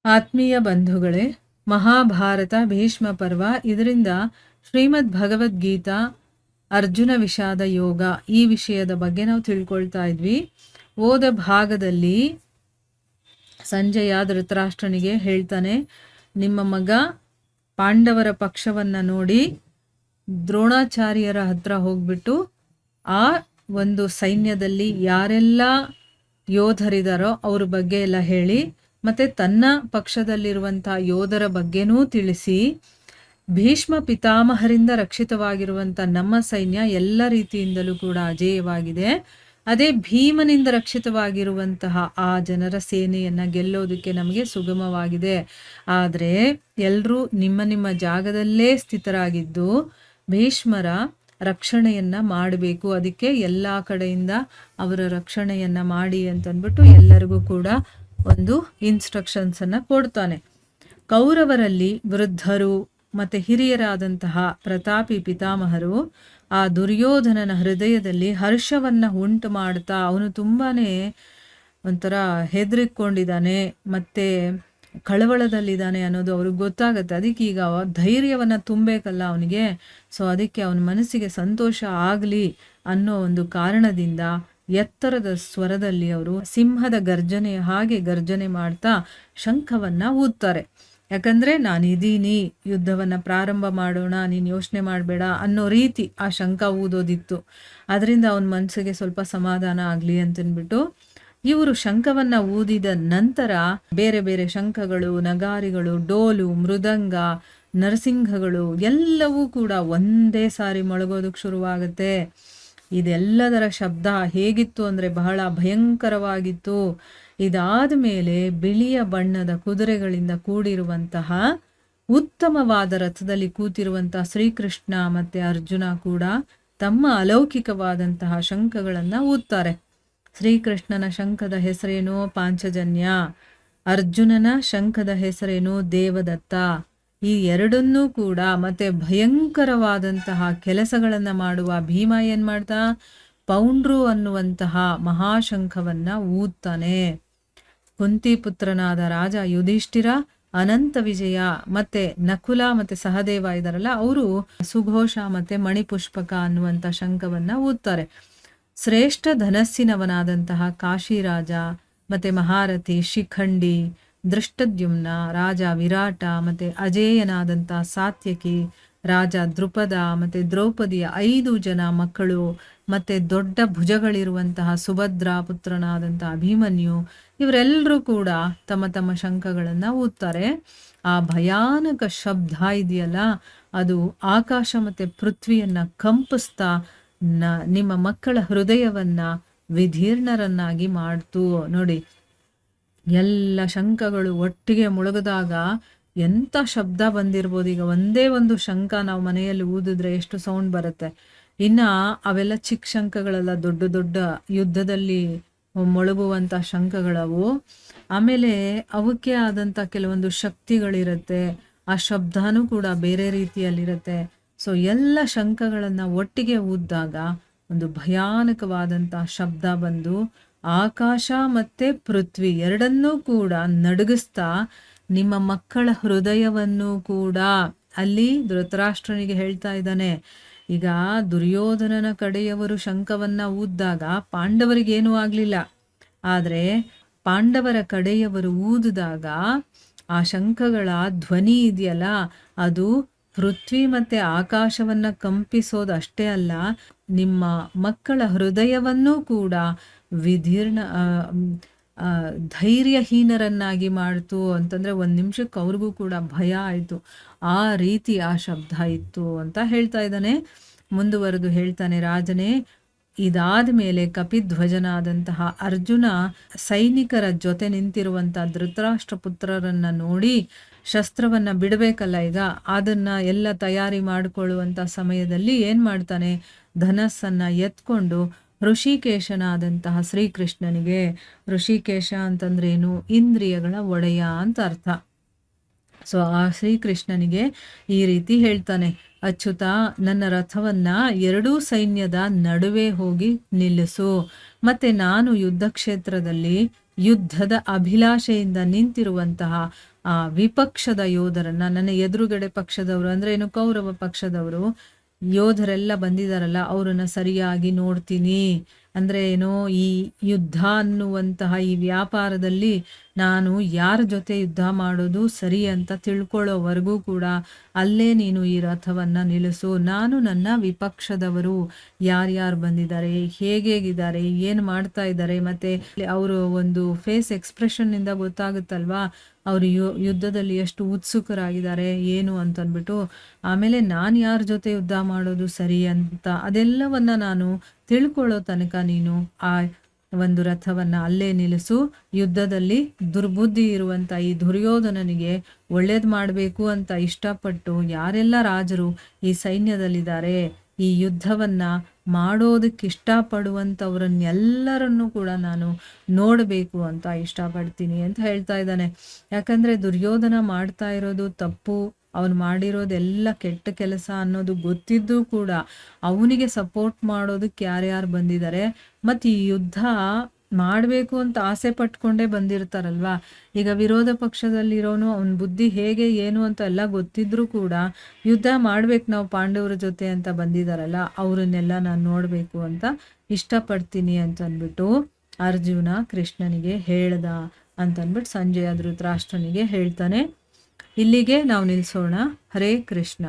ಆತ್ಮೀಯ ಬಂಧುಗಳೇ, ಮಹಾಭಾರತ ಭೀಷ್ಮ ಪರ್ವ, ಇದರಿಂದ ಶ್ರೀಮದ್ ಭಗವದ್ಗೀತಾ ಅರ್ಜುನ ವಿಷಾದ ಯೋಗ ಈ ವಿಷಯದ ಬಗ್ಗೆ ನಾವು ತಿಳ್ಕೊಳ್ತಾ ಇದ್ವಿ. ಓದ ಭಾಗದಲ್ಲಿ ಸಂಜಯ ಧೃತರಾಷ್ಟ್ರನಿಗೆ ಹೇಳ್ತಾನೆ, ನಿಮ್ಮ ಮಗ ಪಾಂಡವರ ಪಕ್ಷವನ್ನು ನೋಡಿ ದ್ರೋಣಾಚಾರ್ಯರ ಹತ್ರ ಹೋಗ್ಬಿಟ್ಟು ಆ ಒಂದು ಸೈನ್ಯದಲ್ಲಿ ಯಾರೆಲ್ಲ ಯೋಧರಿದಾರೋ ಅವ್ರ ಬಗ್ಗೆ ಎಲ್ಲ ಹೇಳಿ, ಮತ್ತೆ ತನ್ನ ಪಕ್ಷದಲ್ಲಿರುವಂಥ ಯೋಧರ ಬಗ್ಗೆನೂ ತಿಳಿಸಿ, ಭೀಷ್ಮ ಪಿತಾಮಹರಿಂದ ರಕ್ಷಿತವಾಗಿರುವಂಥ ನಮ್ಮ ಸೈನ್ಯ ಎಲ್ಲ ರೀತಿಯಿಂದಲೂ ಕೂಡ ಅಜೇಯವಾಗಿದೆ. ಅದೇ ಭೀಮನಿಂದ ರಕ್ಷಿತವಾಗಿರುವಂತಹ ಆ ಜನರ ಸೇನೆಯನ್ನು ಗೆಲ್ಲೋದಕ್ಕೆ ನಮಗೆ ಸುಗಮವಾಗಿದೆ. ಆದರೆ ಎಲ್ಲರೂ ನಿಮ್ಮ ನಿಮ್ಮ ಜಾಗದಲ್ಲೇ ಸ್ಥಿತರಾಗಿದ್ದು ಭೀಷ್ಮರ ರಕ್ಷಣೆಯನ್ನು ಮಾಡಬೇಕು. ಅದಕ್ಕೆ ಎಲ್ಲ ಕಡೆಯಿಂದ ಅವರ ರಕ್ಷಣೆಯನ್ನು ಮಾಡಿ ಅಂತಂದ್ಬಿಟ್ಟು ಎಲ್ಲರಿಗೂ ಕೂಡ ಒಂದು ಇನ್ಸ್ಟ್ರಕ್ಷನ್ಸನ್ನು ಕೊಡ್ತಾನೆ. ಕೌರವರಲ್ಲಿ ವೃದ್ಧರು ಮತ್ತು ಹಿರಿಯರಾದಂತಹ ಪ್ರತಾಪಿ ಪಿತಾಮಹರು ಆ ದುರ್ಯೋಧನನ ಹೃದಯದಲ್ಲಿ ಹರ್ಷವನ್ನು ಉಂಟು ಮಾಡ್ತಾ, ಅವನು ತುಂಬಾ ಒಂಥರ ಹೆದರಿಕೊಂಡಿದ್ದಾನೆ ಮತ್ತು ಕಳವಳದಲ್ಲಿದ್ದಾನೆ ಅನ್ನೋದು ಅವ್ರಿಗೆ ಗೊತ್ತಾಗುತ್ತೆ. ಅದಕ್ಕೆ ಈಗ ಧೈರ್ಯವನ್ನು ತುಂಬಬೇಕಲ್ಲ ಅವನಿಗೆ. ಸೊ ಅದಕ್ಕೆ ಅವನ ಮನಸ್ಸಿಗೆ ಸಂತೋಷ ಆಗಲಿ ಅನ್ನೋ ಒಂದು ಕಾರಣದಿಂದ ಎತ್ತರದ ಸ್ವರದಲ್ಲಿ ಅವರು ಸಿಂಹದ ಗರ್ಜನೆ ಹಾಗೆ ಗರ್ಜನೆ ಮಾಡ್ತಾ ಶಂಖವನ್ನು ಊದ್ತಾರೆ. ಯಾಕಂದರೆ ನಾನಿದ್ದೀನಿ, ಯುದ್ಧವನ್ನು ಪ್ರಾರಂಭ ಮಾಡೋಣ, ನೀನು ಯೋಚನೆ ಮಾಡಬೇಡ ಅನ್ನೋ ರೀತಿ ಆ ಶಂಖ ಊದೋದಿತ್ತು. ಅದರಿಂದ ಅವನ ಮನಸ್ಸಿಗೆ ಸ್ವಲ್ಪ ಸಮಾಧಾನ ಆಗಲಿ ಅಂತಂದ್ಬಿಟ್ಟು ಇವರು ಶಂಖವನ್ನು ಊದಿದ ನಂತರ ಬೇರೆ ಬೇರೆ ಶಂಖಗಳು, ನಗಾರಿಗಳು, ಡೋಲು, ಮೃದಂಗ, ನರಸಿಂಹಗಳು ಎಲ್ಲವೂ ಕೂಡ ಒಂದೇ ಸಾರಿ ಮೊಳಗೋದಕ್ಕೆ ಶುರುವಾಗುತ್ತೆ. ಇದೆಲ್ಲದರ ಶಬ್ದ ಹೇಗಿತ್ತು ಅಂದರೆ ಬಹಳ ಭಯಂಕರವಾಗಿತ್ತು. ಇದಾದ ಮೇಲೆ ಬಿಳಿಯ ಬಣ್ಣದ ಕುದುರೆಗಳಿಂದ ಕೂಡಿರುವಂತಹ ಉತ್ತಮವಾದ ರಥದಲ್ಲಿ ಕೂತಿರುವಂತಹ ಶ್ರೀಕೃಷ್ಣ ಮತ್ತು ಅರ್ಜುನ ಕೂಡ ತಮ್ಮ ಅಲೌಕಿಕವಾದಂತಹ ಶಂಖಗಳನ್ನು ಊದ್ತಾರೆ. ಶ್ರೀಕೃಷ್ಣನ ಶಂಖದ ಹೆಸರೇನು ಪಾಂಚಜನ್ಯ, ಅರ್ಜುನನ ಶಂಖದ ಹೆಸರೇನು ದೇವದತ್ತ. ಈ ಎರಡನ್ನೂ ಕೂಡ ಮತ್ತೆ ಭಯಂಕರವಾದಂತಹ ಕೆಲಸಗಳನ್ನು ಮಾಡುವ ಭೀಮ ಏನು ಮಾಡ್ತಾ, ಪೌಂಡ್ರು ಅನ್ನುವಂತಹ ಮಹಾಶಂಖವನ್ನು ಊದ್ತಾನೆ. ಕುಂತಿಪುತ್ರನಾದ ರಾಜ ಯುಧಿಷ್ಠಿರ, ಅನಂತ ವಿಜಯ ಮತ್ತೆ ನಕುಲ ಮತ್ತೆ ಸಹದೇವ ಇದಾರಲ್ಲ, ಅವರು ಸುಘೋಷ ಮತ್ತೆ ಮಣಿಪುಷ್ಪಕ ಅನ್ನುವಂಥ ಶಂಖವನ್ನು ಊದ್ತಾರೆ. ಶ್ರೇಷ್ಠ ಧನಸ್ಸಿನವನಾದಂತಹ ಕಾಶಿರಾಜ ಮತ್ತೆ ಮಹಾರಥಿ ಶಿಖಂಡಿ, ದೃಷ್ಟದ್ಯುಮ್ನ, ರಾಜ ವಿರಾಟ ಮತ್ತೆ ಅಜೇಯನಾದಂಥ ಸಾತ್ಯಕಿ, ರಾಜ ದೃಪದ ಮತ್ತೆ ದ್ರೌಪದಿಯ 5 ಜನ ಮಕ್ಕಳು ಮತ್ತೆ ದೊಡ್ಡ ಭುಜಗಳಿರುವಂತಹ ಸುಭದ್ರ ಪುತ್ರನಾದಂತಹ ಅಭಿಮನ್ಯು, ಇವರೆಲ್ಲರೂ ಕೂಡ ತಮ್ಮ ತಮ್ಮ ಶಂಖಗಳನ್ನು ಊದ್ತಾರೆ. ಆ ಭಯಾನಕ ಶಬ್ದ ಇದೆಯಲ್ಲ, ಅದು ಆಕಾಶ ಮತ್ತು ಪೃಥ್ವಿಯನ್ನು ಕಂಪಿಸ್ತಾ ನಿಮ್ಮ ಮಕ್ಕಳ ಹೃದಯವನ್ನು ವಿಧೀರ್ಣರನ್ನಾಗಿ ಮಾಡ್ತು. ನೋಡಿ, ಎಲ್ಲ ಶಂಖಗಳು ಒಟ್ಟಿಗೆ ಮುಳುಗಿದಾಗ ಎಂಥ ಶಬ್ದ ಬಂದಿರ್ಬೋದು. ಈಗ ಒಂದೇ ಒಂದು ಶಂಖ ನಾವು ಮನೆಯಲ್ಲಿ ಊದಿದ್ರೆ ಎಷ್ಟು ಸೌಂಡ್ ಬರುತ್ತೆ. ಇನ್ನು ಅವೆಲ್ಲ ಚಿಕ್ಕ ಶಂಖಗಳೆಲ್ಲ ದೊಡ್ಡ ದೊಡ್ಡ ಯುದ್ಧದಲ್ಲಿ ಮೊಳಗುವಂಥ ಶಂಖಗಳವು. ಆಮೇಲೆ ಅವಕ್ಕೆ ಆದಂಥ ಕೆಲವೊಂದು ಶಕ್ತಿಗಳಿರುತ್ತೆ, ಆ ಶಬ್ದನೂ ಕೂಡ ಬೇರೆ ರೀತಿಯಲ್ಲಿರುತ್ತೆ. ಸೊ ಎಲ್ಲ ಶಂಖಗಳನ್ನು ಒಟ್ಟಿಗೆ ಊದಿದಾಗ ಒಂದು ಭಯಾನಕವಾದಂಥ ಶಬ್ದ ಬಂದು ಆಕಾಶ ಮತ್ತು ಪೃಥ್ವಿ ಎರಡನ್ನೂ ಕೂಡ ನಡುಗಿಸ್ತಾ ನಿಮ್ಮ ಮಕ್ಕಳ ಹೃದಯವನ್ನು ಕೂಡ, ಅಲ್ಲಿ ಧೃತರಾಷ್ಟ್ರನಿಗೆ ಹೇಳ್ತಾ ಇದ್ದಾನೆ, ಈಗ ದುರ್ಯೋಧನನ ಕಡೆಯವರು ಶಂಖವನ್ನು ಊದಿದಾಗ ಪಾಂಡವರಿಗೇನೂ ಆಗಲಿಲ್ಲ. ಆದರೆ ಪಾಂಡವರ ಕಡೆಯವರು ಊದಿದಾಗ ಆ ಶಂಖಗಳ ಧ್ವನಿ ಇದೆಯಲ್ಲ, ಅದು ಪೃಥ್ವಿ ಮತ್ತು ಆಕಾಶವನ್ನು ಕಂಪಿಸೋದು ಅಷ್ಟೇ ಅಲ್ಲ, ನಿಮ್ಮ ಮಕ್ಕಳ ಹೃದಯವನ್ನೂ ಕೂಡ ವಿಧೀರ್ಣ ಧೈರ್ಯಹೀನರನ್ನಾಗಿ ಮಾಡ್ತು. ಅಂತಂದರೆ ಒಂದು ನಿಮಿಷಕ್ಕೆ ಅವ್ರಿಗೂ ಕೂಡ ಭಯ ಆಯಿತು. ಆ ರೀತಿ ಆ ಶಬ್ದ ಇತ್ತು ಅಂತ ಹೇಳ್ತಾ ಇದ್ದಾನೆ. ಮುಂದುವರೆದು ಹೇಳ್ತಾನೆ, ರಾಜನೇ, ಇದಾದ ಮೇಲೆ ಕಪಿಧ್ವಜನಾದಂತಹ ಅರ್ಜುನ ಸೈನಿಕರ ಜೊತೆ ನಿಂತಿರುವಂಥ ಧೃತರಾಷ್ಟ್ರ ಪುತ್ರರನ್ನು ನೋಡಿ ಶಸ್ತ್ರವನ್ನು ಬಿಡಬೇಕಲ್ಲ, ಈಗ ಅದನ್ನು ಎಲ್ಲ ತಯಾರಿ ಮಾಡಿಕೊಳ್ಳುವಂಥ ಸಮಯದಲ್ಲಿ ಏನು ಮಾಡ್ತಾನೆ, ಧನಸ್ಸನ್ನು ಎತ್ಕೊಂಡು ಋಷಿಕೇಶನಾದಂತಹ ಶ್ರೀಕೃಷ್ಣನಿಗೆ, ಋಷಿಕೇಶ ಅಂತಂದ್ರೇನು, ಇಂದ್ರಿಯಗಳ ಒಡೆಯ ಅಂತ ಅರ್ಥ. ಸೊ ಆ ಶ್ರೀಕೃಷ್ಣನಿಗೆ ಈ ರೀತಿ ಹೇಳ್ತಾನೆ, ಅಚ್ಯುತ, ನನ್ನ ರಥವನ್ನು ಎರಡೂ ಸೈನ್ಯದ ನಡುವೆ ಹೋಗಿ ನಿಲ್ಲಿಸು. ಮತ್ತೆ ನಾನು ಯುದ್ಧ ಕ್ಷೇತ್ರದಲ್ಲಿ ಯುದ್ಧದ ಅಭಿಲಾಷೆಯಿಂದ ನಿಂತಿರುವಂತಹ ವಿಪಕ್ಷದ ಯೋಧರನ್ನ, ನನ್ನ ಎದುರುಗಡೆ ಪಕ್ಷದವರು ಅಂದ್ರೆ ಏನು, ಕೌರವ ಪಕ್ಷದವರು ಯೋಧರೆಲ್ಲ ಬಂದಿದಾರಲ್ಲ ಅವರನ್ನ ಸರಿಯಾಗಿ ನೋಡ್ತೀನಿ. ಅಂದ್ರೆ ಏನು, ಈ ಯುದ್ಧ ಅನ್ನುವಂತಹ ಈ ವ್ಯಾಪಾರದಲ್ಲಿ ನಾನು ಯಾರ ಜೊತೆ ಯುದ್ಧ ಮಾಡೋದು ಸರಿ ಅಂತ ತಿಳ್ಕೊಳ್ಳೋವರೆಗೂ ಕೂಡ ಅಲ್ಲೇ ನೀನು ಈ ರಥವನ್ನ ನಿಲ್ಲಿಸು. ನಾನು ನನ್ನ ವಿಪಕ್ಷದವರು ಯಾರ್ಯಾರು ಬಂದಿದ್ದಾರೆ, ಹೇಗೇಗಿದ್ದಾರೆ, ಏನು ಮಾಡ್ತಾ ಇದ್ದಾರೆ, ಮತ್ತೆ ಅವರು ಒಂದು ಫೇಸ್ ಎಕ್ಸ್ಪ್ರೆಷನ್ನಿಂದ ಗೊತ್ತಾಗುತ್ತಲ್ವಾ ಅವರು ಯುದ್ಧದಲ್ಲಿ ಎಷ್ಟು ಉತ್ಸುಕರಾಗಿದ್ದಾರೆ ಏನು ಅಂತಂದ್ಬಿಟ್ಟು. ಆಮೇಲೆ ನಾನು ಯಾರ ಜೊತೆ ಯುದ್ಧ ಮಾಡೋದು ಸರಿ ಅಂತ ಅದೆಲ್ಲವನ್ನ ನಾನು ತಿಳ್ಕೊಳ್ಳೋ ತನಕ ನೀನು ಆ ಒಂದು ರಥವನ್ನ ಅಲ್ಲೇ ನಿಲ್ಲಿಸು. ಯುದ್ಧದಲ್ಲಿ ದುರ್ಬುದ್ಧಿ ಇರುವಂತ ಈ ದುರ್ಯೋಧನನಿಗೆ ಒಳ್ಳೇದು ಮಾಡಬೇಕು ಅಂತ ಇಷ್ಟಪಟ್ಟು ಯಾರೆಲ್ಲ ರಾಜರು ಈ ಸೈನ್ಯದಲ್ಲಿದ್ದಾರೆ, ಈ ಯುದ್ಧವನ್ನ ಮಾಡೋದಕ್ಕೆ ಇಷ್ಟಪಡುವಂಥವ್ರನ್ನೆಲ್ಲರನ್ನೂ ಕೂಡ ನಾನು ನೋಡಬೇಕು ಅಂತ ಇಷ್ಟಪಡ್ತೀನಿ ಅಂತ ಹೇಳ್ತಾ ಇದ್ದಾನೆ. ಯಾಕಂದ್ರೆ ದುರ್ಯೋಧನ ಮಾಡ್ತಾ ಇರೋದು ತಪ್ಪು, ಅವನು ಮಾಡಿರೋದೆಲ್ಲ ಕೆಟ್ಟ ಕೆಲಸ ಅನ್ನೋದು ಗೊತ್ತಿದ್ದು ಕೂಡ ಅವನಿಗೆ ಸಪೋರ್ಟ್ ಮಾಡೋದಕ್ಕೆ ಯಾರ್ಯಾರು ಬಂದಿದ್ದಾರೆ, ಮತ್ತು ಈ ಯುದ್ಧ ಮಾಡಬೇಕು ಅಂತ ಆಸೆ ಪಟ್ಕೊಂಡೇ ಬಂದಿರ್ತಾರಲ್ವಾ. ಈಗ ವಿರೋಧ ಪಕ್ಷದಲ್ಲಿರೋನು ಅವನ ಬುದ್ಧಿ ಹೇಗೆ ಏನು ಅಂತ ಎಲ್ಲ ಗೊತ್ತಿದ್ರೂ ಕೂಡ ಯುದ್ಧ ಮಾಡ್ಬೇಕು ನಾವು ಪಾಂಡವರ ಜೊತೆ ಅಂತ ಬಂದಿದಾರಲ್ಲ, ಅವರನ್ನೆಲ್ಲ ನಾನು ನೋಡಬೇಕು ಅಂತ ಇಷ್ಟಪಡ್ತೀನಿ ಅಂತಂದ್ಬಿಟ್ಟು ಅರ್ಜುನ ಕೃಷ್ಣನಿಗೆ ಹೇಳ್ದ ಅಂತಂದ್ಬಿಟ್ಟು ಸಂಜಯ ಧೃತರಾಷ್ಟ್ರನಿಗೆ ಹೇಳ್ತಾನೆ. ಇಲ್ಲಿಗೆ ನಾವು ನಿಲ್ಲಿಸೋಣ. ಹರೇ ಕೃಷ್ಣ.